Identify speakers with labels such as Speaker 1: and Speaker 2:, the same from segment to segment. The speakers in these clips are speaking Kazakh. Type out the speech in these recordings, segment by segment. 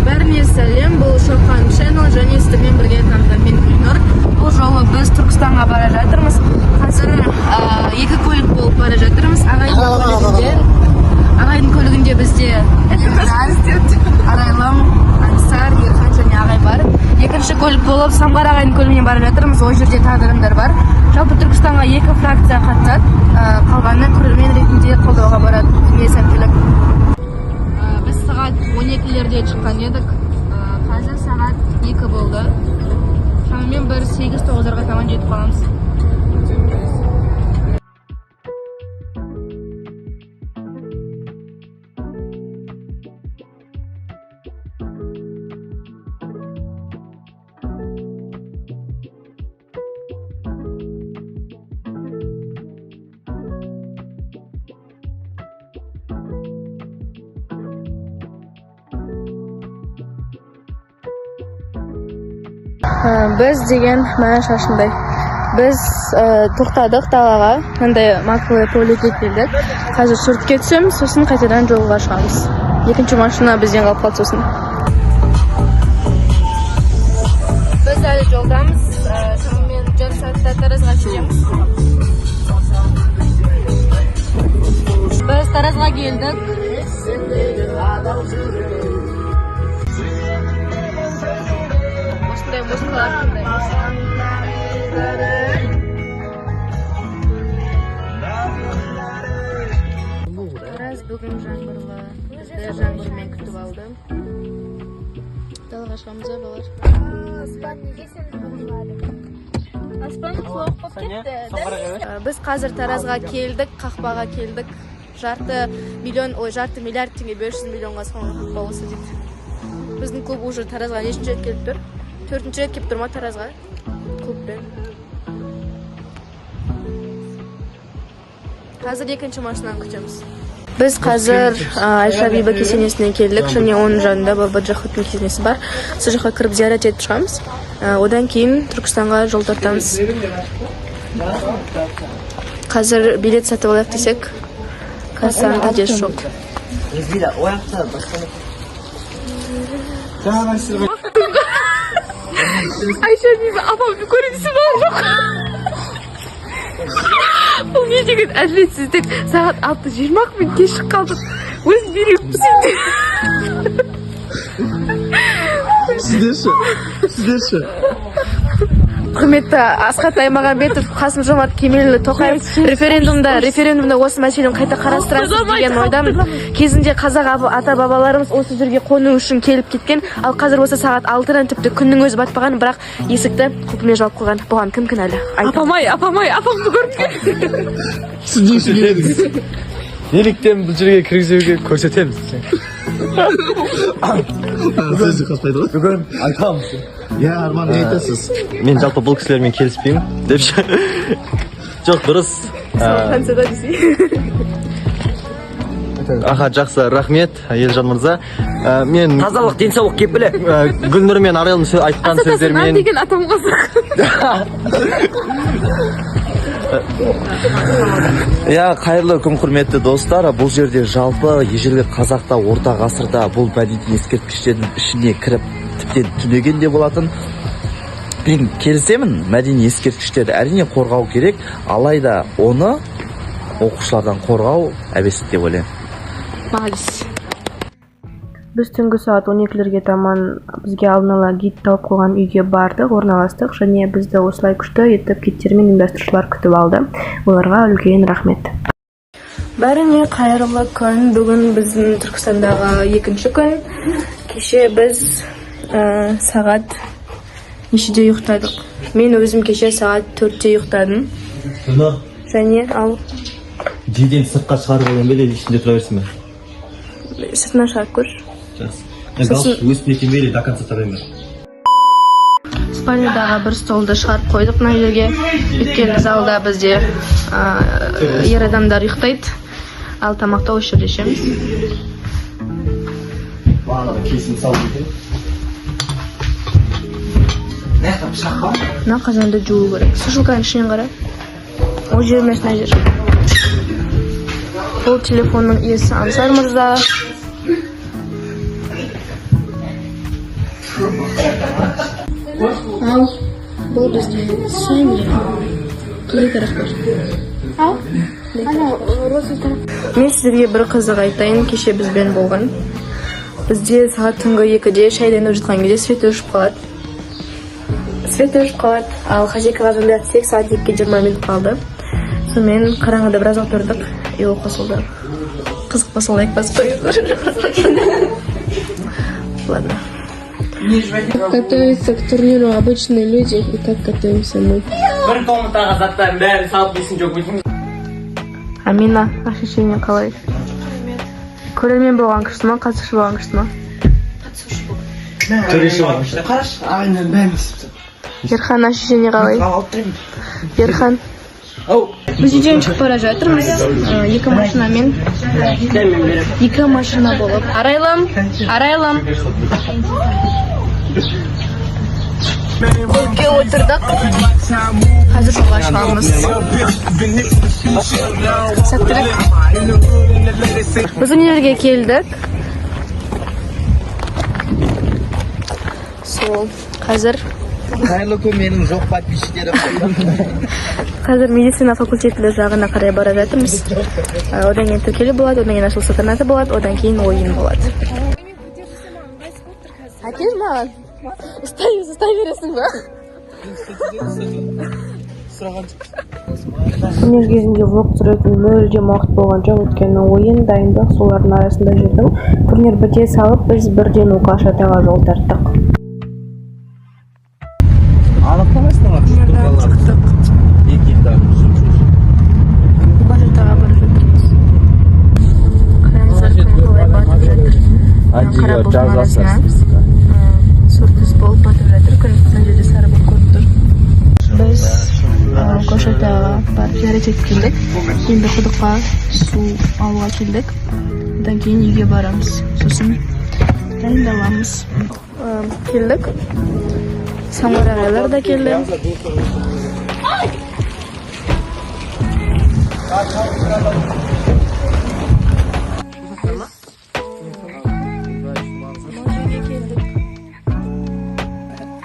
Speaker 1: Бәріне сәлем, бұл Шоқан Channel және сіздермен бірге танымда мен Гүлнұр. Бұл жолы біз Түркістанға бара жатырмыз. Қазір екі көлік болып бара жатырмыз. Ағайдың көлігінде бізде Арайлым, Ансар, Ерхан және Ағай бар. Екінші көлік болып Самғар ағайдың көлігіне бара жатырмыз. Ол жерде тағы адамдар бар. Жалпы Түркістанға екі фракция қатысады. Қалғаны көрермен ретінде қолдауға барады. Сәттілік. Біз сағат 12-лерде шыққан едік. Қазір сағат 2 болды. Шамамен бір 8-9-ға таман жетіп қаламыз. Біз деген мәна шашындай. Біз тоқтадық далаға, мындай Маковое полеге келдік. Қазір шүртке түсеміз, сосын қайтадан жолға шығамыз. Екінші машина бізден қалып қалды сосын. Біз әлі жолдамыз, шамамен жарты сағатта Таразға жетеміз. Біз Таразға келдік. Музыкалар тыңдаймыз. Тараз бүгін жаңбырлы. Бізді жаңбырмен күтіп алды. Далаға шығамыз балар. Аспан неге сені бұғылады? Аспан суық болып кетті. Біз қазір Таразға келдік, қақпаға келдік. Жарты миллиард теңге 500 миллионға салынған қақпа осы дейді. Біздің клуб уже Таразға нешінші рет келіп тұр? 4-ші рет кеп тұрма Таразға клубпен. Қазір екінші машинаны күтеміз. Біз қазір Айша Биба кесенесіне келдік, және оның жанында Бабаджахаттың кесенесі бар. Сол жаққа кіріп зиярат етіп шығамыз. Одан кейін Түркістанға жол тартамыз. Қазір билет сатып алайық десек, кассаның тәжесі жоқ. Ayşe Bibi apamın koruyucusu var yok. Bu ne деген әділетсіздік. Сағат 6:20 мен кешік қалдық. Өз беріп Сіздерші. Құрметті Асхат Аймағамбетов, Қасым-Жомарт Кемелұлы Тоқаев референдумда осы мәселені қайта қарастырасыз деген ойдамын. Кезінде қазақ ата-бабаларымыз осы жерге қону үшін келіп кеткен, ал қазір осы сағат 6-дан тіпті күннің өзі батпаған, бірақ есікті құлпымен жауып қойған. Бұған кім кінәлі? Апамды көрмеген.
Speaker 2: Неліктен бұл жерге кіргізуге көрсетеміз.
Speaker 3: Сөзі қоспайды ғой?
Speaker 2: Бүгін айтамыз.
Speaker 3: Арман, не айтасыз?
Speaker 2: Мен жалпы бұл кісілермен келіспеймін. Жоқ, дұрыс. Аха, жақсы, рахмет, Елжан мырза. Мен
Speaker 4: тазалық, денсаулық кепілі.
Speaker 2: Гүлнұр мен Арайлым айтқан сөздермен...
Speaker 1: деген атам қосық.
Speaker 4: Қайырлы күн, құрметті достар. Бұл жерде жалпы ежелгі қазақта орта ғасырда бұл мәдени ескерткіштердің ішіне кіріп тіптен түнеген де болатын. Мен келісемін, мәдени ескерткіштерді әрине қорғау керек, алайда оны оқушылардан қорғау әбестік деп ойлаймын.
Speaker 1: Біз түнгі сағат 12-лерге таман бізге алдын ала гид тауып қойған үйге бардық, орналастық, және бізді осылай күшті етіп гидтер мен ұйымдастырушылар күтіп алды. Оларға үлкен рахмет. Бәріне қайырлы күн. Бүгін біздің Түркістандағы екінші күн. Кеше біз сағат нешеде ұйықтадық? Мен өзім кеше сағат 4-те ұйықтадым. Және ал
Speaker 2: Жиден сыртқа шығарып олен беле, ішінде тұра берсін бе?
Speaker 1: Сыртына шығарып көр.
Speaker 2: Галстук өсіп нетін беле, до конца тұрайын бе?
Speaker 1: Спальнядағы бір столды шығарып қойдық мына жерге. Өйткені залда бізде ер адамдар ұйықтайды, ал тамақты осы жерде ішеміз.
Speaker 2: Бағана кесін сал дейді.
Speaker 1: Мына қазанды жуу керек. Сушилканың ішінен қара. Ол жермес мына жер. Бұл телефонның иесі Ансар мырза. Ал, бұл бізде Соня. Ал, мен сіздерге бір қызық айтайын, кеше бізбен болған. Бізде сағат түнгі 2-де шайданып жатқан кезде свет өшіп қалады. Ал хозяйкаға звондатсек сағат 2-ге 20 минут қалды. Сонымен қараңғыда біраз отырдық, и ол қосылды. Қызық па солай айтпас қой. Ладно. Как готовятся к турниру обычные люди и как готовимся мы. Амина, ощущение қалай? Көрермен болған күшті ма, қатысушы болған күшті ма? Ерхан, ощущение қалай? Ерхан. Біз үйден шығып бара жатырмыз. Екі машина болып. Арайлым. Көлікке отырдық. Қазір жолға шығамыз. Сәттілік. Біз универге келдік. Сол, қазір
Speaker 4: Қайырлы күн менің жоқ подписчиктерім.
Speaker 1: Қазір медицина факультеті жағына қарай бара жатырмыз. Одан кейін тіркелу болады, одан кейін ашылу салтанаты болады, одан кейін ойын болады. Әкел маған. Ұстай бересің ба? Турнир кезінде влог түсіретін мүлдем уақыт болған жоқ, өйткені ойын дайындық солардың арасында жүрдім. Турнир біте салып, біз бірден Укашатаға жол тарттық. Укашатаға бара жатырмыз. Қараңыздар, күн қалай батып жатыр. Қара бұлттың арасына сұртыз болып батып жатыр. Күн мына жерде сары болып көрініп тұр. Біз Укашатаға барып зиярат етіп келдік. Енді құдыққа су алуға келдік. Одан кейін үйге барамыз. Сосын дайындаламыз. Келдік. Самар ағайлар да келді.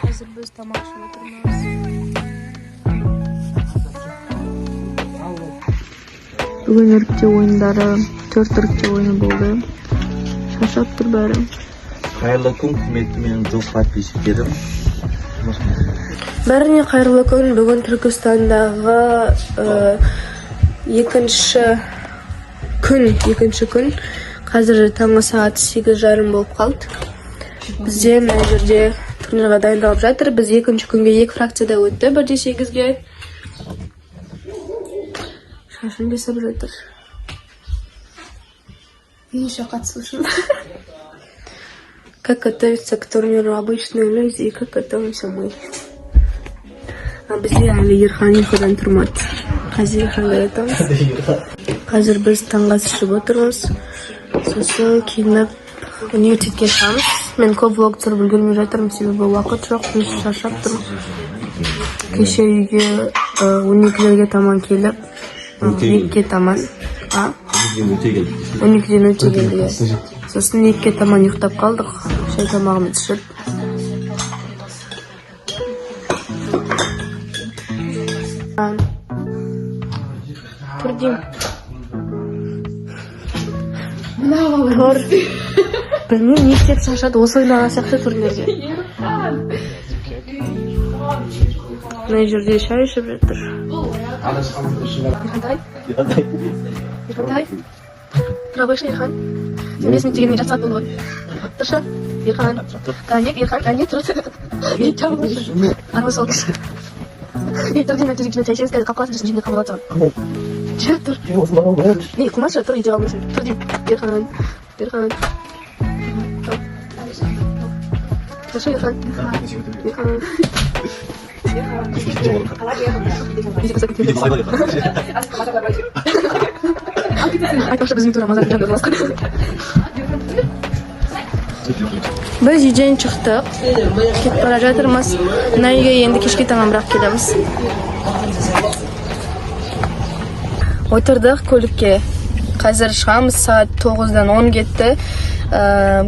Speaker 1: Қазір біз тамақ ішіп отырмыз. Бүгін іріктеу ойындары, 4 іріктеу ойыны болды. Шаршап тұр бәрі.
Speaker 4: Қайырлы күн құрметті менің жоқ подписчиктерім.
Speaker 1: Бәріне қайырлы күн. Бүгін Түркістандағы екінші күн. Қазір таңғы сағат 8:30 болып қалды. Бізде мына жерде турнирға дайындалып жатыр. Біз екінші күнге 2 фракцияда өтті, 1-8-ге. Шашын бесіп жатыр. Еще қатысушым. Как готовиться к турниру обычные люди и как готовимся мы. Бізде әлі Ерхан ұйқыдан тұрмады. Қазір Ерханға жатамыз. Қазір біз таңғы ас ішіп отырмыз. Сосын киініп университетке шығамыз. Мен көп влог түсіріп үлгермей жатырмын, себебі уақыт жоқ, мен шаршап тұрмын. Кеше үйге 12-лерге таман келіп, 2-ге таман 12-ден өте келді. Сосын 2-ге таман ұйықтап қалдық, шай тамағымыз ішіп. Тұрдим. Тұр. Білмеймін, не істеп шашады, осы ойнаған сияқты турнирде. Мына жерде шай ішіп жатыр. Ерхан. Тұра қойшы, Ерхан. Сен 5 минут дегенмен жарты сағат болды ғой. Тұршы, Ерхан. Кәне, тұр. Армы сол кісі. Тұрден өтірікіне тәйсеңіз кәді қап қаласын жүрсін жеріне қабыл атсаған. Жүр, тұр. Не, қылмашы, тұр, үйде қалмайсың. Тұр дейм. Ерхан. Тұршы, Ерхан. Айтпақшы біздің тура мазақ жанды боласқа. Біз үйден шықтық, кетіп бара жатырмыз. Мына үйге енді кешке таман бірақ келеміз. Отырдық көлікке. Қазір шығамыз, сағат 9-дан 10 кетті.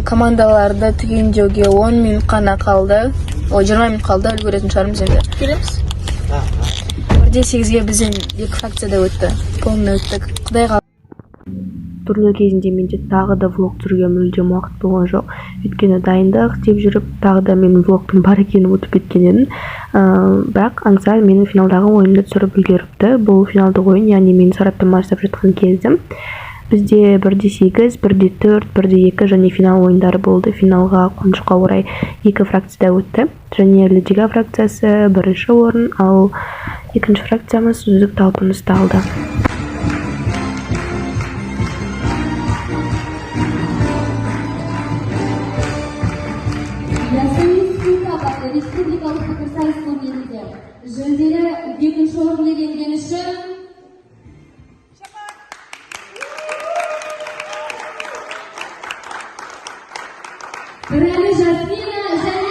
Speaker 1: Командаларды түгендеуге 10 минут қана қалды. 20 минут қалды, үлгеретін шығармыз енді. Келеміз? 1:08-ге бізден 2 фракцияда өтті. Полный өттік. Құдайға турнир кезінде менде тағы да влог түсіруге мүлдем уақыт болған жоқ. Өйткені дайындық деп жүріп, тағы да менің влогтың бар екенін ұмытып кеткен едім. Бірақ аңсар менің финалдағы ойынды түсіріп үлгеріпті. Бұл финалдық ойын, яғни менің сараптама жасап жатқан кезім. Бізде 1:8, 1:4, 1:2 және финал ойындары болды. Финалға қуанышқа орай 2 фракцияда өтті. Және Лидига фракциясы 1-ші орын, ал 2-ші фракциямыз үздік талпынысты алды.
Speaker 5: Республикалық пікірсайыс турнирінде жүлделі 2-ші орын иеленгені үшін Пірәлі Жасмина және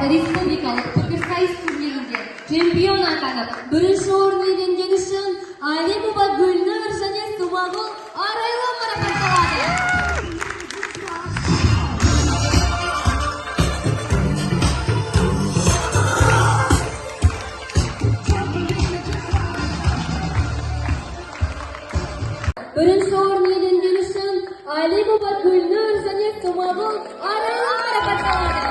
Speaker 5: республикалық пікірсайыс турнирінде чемпион атанып, 1-ші орын иеленгені үшін Алимова Гүлнұр және Субағұл Арайлы марапатталады. Бірінші орын иеленгені үшін Алимова Гүлнұр және Субағұл Арайлы марапатталады.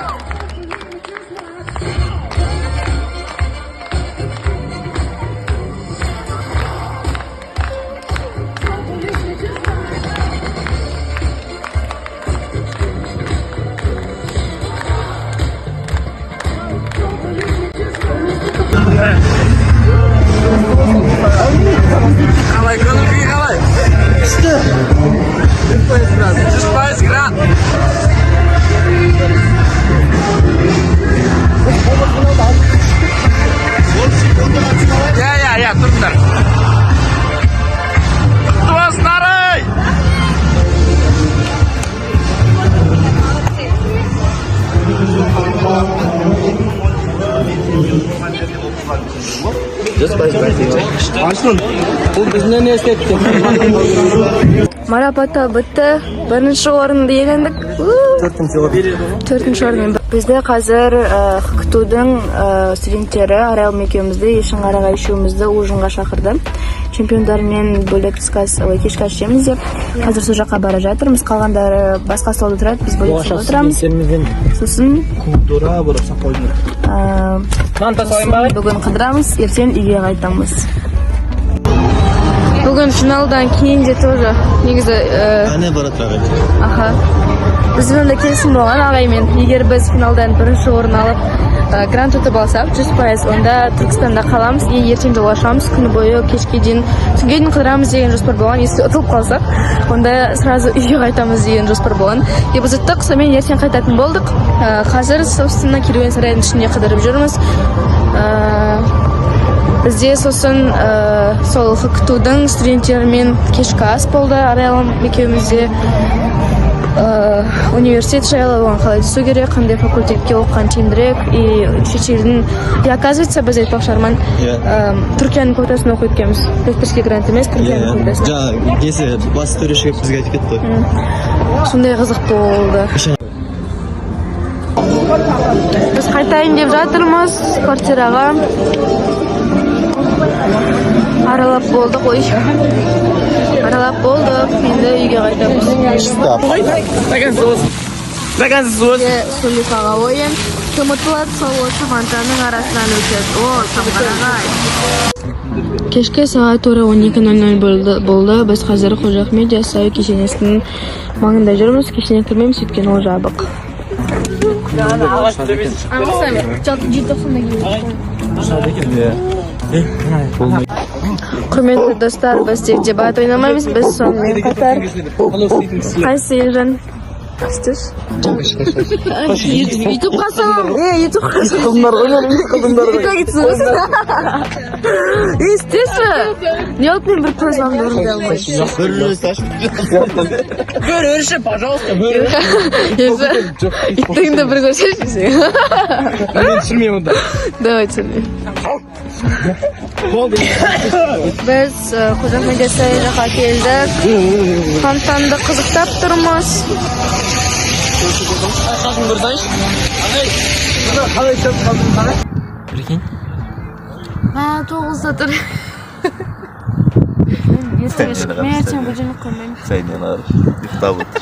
Speaker 4: Қалай, көңіл-күй қалай? Күшті. 100% грант. Я, тұрыңдар. Достарай!
Speaker 1: Марапаттау бітті. 1-ші орынды иелендік. 4-ші орын. Бізде қазір ХКТУ-дың студенттері Арайлым екеумізді, Ешінғараға үшеумізді ужинға шақырды. Чемпиондармен бөлек кешкі ас ішеміз деп. Қазір сол жаққа бара жатырмыз. Қалғандары басқа столда тұрады, біз бөлек столда отырамыз. Сосын бүгін қыдырамыз, ертең үйге қайтамыз. Бүгін финалдан кейін де тоже негізі
Speaker 3: Әне баратырақ.
Speaker 1: аха. Біздің де келісім болған ағаймен. Егер біз финалдан 1-ші орын алып грант ұтып алсақ, 100%, онда Түркістанда қаламыз и ертең жолға шығамыз. Күні бойы кешке дейін, түнге дейін қыдырамыз деген жоспар болған. Если ұтылып қалсақ, онда сразу үйге қайтамыз деген жоспар болған. И біз ұттық, сонымен ертең қайтатын болдық. Қазір собственно керуен сарайдың ішінде қыдырып жүрміз. Бізде сосын сол ХКТУ-дың студенттерімен кешкі ас болды. Арайлым екеумізде университет жайлы оған қалай түсу керек, қандай факультетке оқыған тиімдірек, и шетелдің, и оказывается, біз айтпақшы Арман, Түркияның квотасына оқып өткенбіз. Лекторский грант емес, Түркияның квотасына.
Speaker 3: Жаңа кесе бас төреші бізге айтып кетті.
Speaker 1: Сондай қызық болды. Біз қайтайын деп жатырмыз квартираға. Аралап болдық, ой. Аралап болдық, енді үйге қайтамыз. Сулифаға ойын. Кім ұтылады, сол осы фантаның арасынан өтеді. О, самғарағай. Кешке сағат 12:00 болды. Біз қазір Қожа Ахмет Яссауи кесенесінің маңында жүрміз. Кешенеге кірмейміз, өйткені ол жабық. Құрметті достар, біз тек дебат ойнамаймыз, біз сонымен қатар қайсы елжан істес? Ютубқа салам. Ютубқа істесі? Не oldu мен бір просьбамды орындай алмайсың?
Speaker 3: Görüşürüz, пожалуйста.
Speaker 1: Иттігіңді бір көрсетші.
Speaker 3: Ben түсірмеймін онда.
Speaker 1: Давай түсірме. Біз Қожахмет жаққа келдік. Фонтанды қызықтап тұрмыз.
Speaker 3: Прикинь.
Speaker 1: Тоғызда тұр. Мен ертең будильник қоймаймын.
Speaker 4: Сәйнен ары ұйықтап отыр.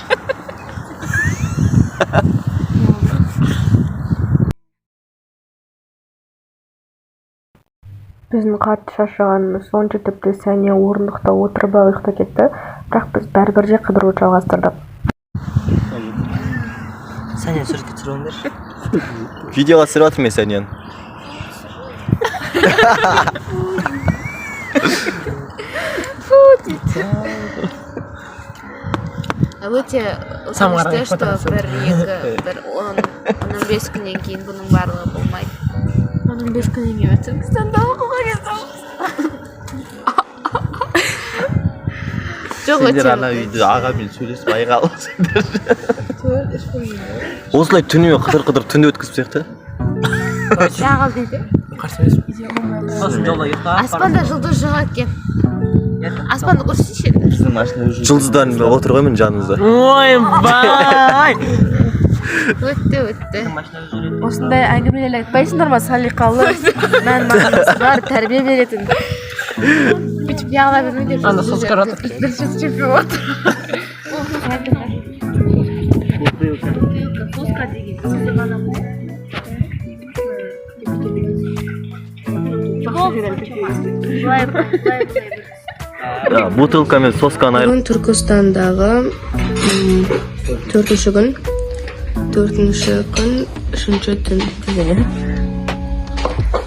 Speaker 1: Біздің қатты шаршағанымыз сонша тіпті Сәния орындықта отырып ұйықта кетті, бірақ біз бәрібір де қыдыруды жалғастырдық.
Speaker 3: Сәния суретке түсіріп алыңдар.
Speaker 2: Видеоға түсіріп жатырмын мен сәнен.
Speaker 1: Өте өкінішті, что бір 15 күннен кейін бұның барлығы болмайды. 15 күннен кейін Түркістанда оқуға кетеміз.
Speaker 2: Сендер ана үйде ағамен сөйлесіп айға аласыңдар. Осылай түнімен қыдыр түнде өткізіп сияқты.
Speaker 1: Жағал дейді. Аспанда жұлдыз жоқ екен. Аспанды көрсетші енді.
Speaker 4: Біздің машина уже
Speaker 2: Жұлдыздан отыр ғой мен жаныңызда.
Speaker 3: Ойбай!
Speaker 1: Өтті. Осындай әңгімелер айтпайсыңдар ма, салиқалы, мән-мағынасы бар, тәрбие беретін. Бүйтіп яғыла бермейдер.
Speaker 3: Ана соскар атыр.
Speaker 1: Бірінші чемпион отыр. Соска деген.
Speaker 2: Бутылка мен сосканы айырып.
Speaker 1: Бүгін Түркістандағы 4-ші күн, 3-ші түн.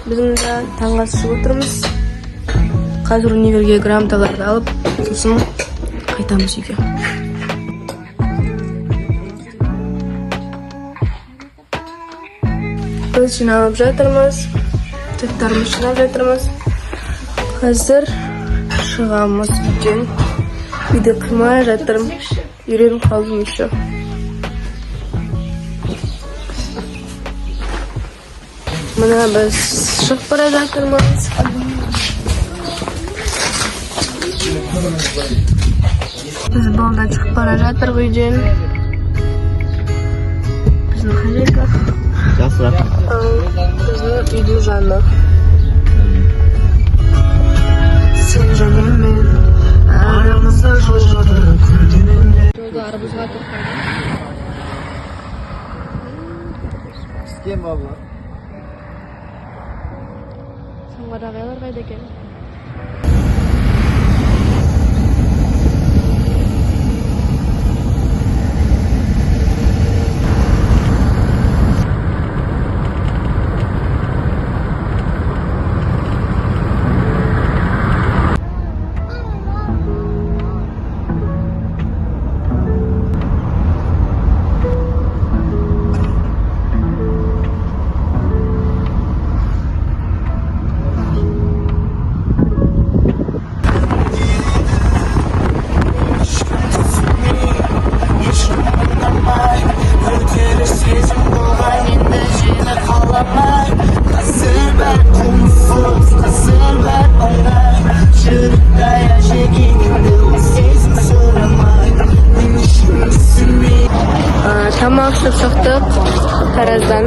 Speaker 1: Біздің де таңға шығып отырмыз. Қазір универге грамоталарды алып, сосын қайтамыз үйге. Біз жиналып жатырмыз, топтарымыз жинап жатырмыз. Қазір шығамыз үйден. Үйді қимай жатырмын. Үйреніп қалдым еще. Мына біз шығып бара жатырмыз. Біз балдан шығып бара жатыр үйден. Біздің хозяйка.
Speaker 3: Жақсы рахмет.
Speaker 1: Біздің үйдің жаны. Сен жаным мен. Арамызда жол жатыр көлденеңде. Жолда арбузға тоқтады.
Speaker 3: Кем бабла.
Speaker 1: Соңғырағайлар қайда екен? Тамақ ішіп шықтық Тараздан.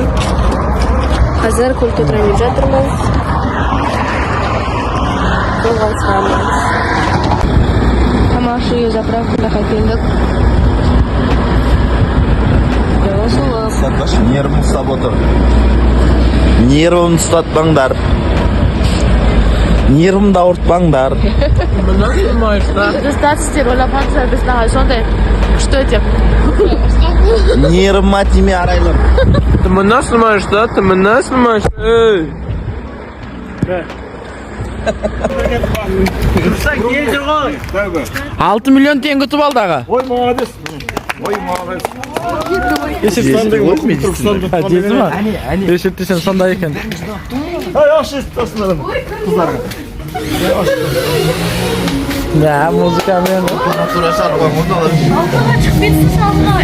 Speaker 1: Қазір культураны жатырмыз. Жолға шығамыз. Тамақ ішуге заправкаға келдік.
Speaker 4: Нервым ұстап отыр. Нервымды ұстатпаңдар. Нервымды ауыртпаңдар.
Speaker 1: Достаточно ойлап жатса біз наға сондай күшті деп.
Speaker 4: Нервыма тиме арайлар.
Speaker 3: Ты меня снимаешь, да? Ты меня снимаешь? Эй! $6 milyon теңге ұтып алды аға.
Speaker 6: Ой, молодец. Ой, молодец.
Speaker 3: Деді ма? Есептесен сондай екен.
Speaker 6: Ай, аш естасын адам. Қыздарға.
Speaker 3: Ya muzika men.
Speaker 5: Altıma çık bitsin sallar.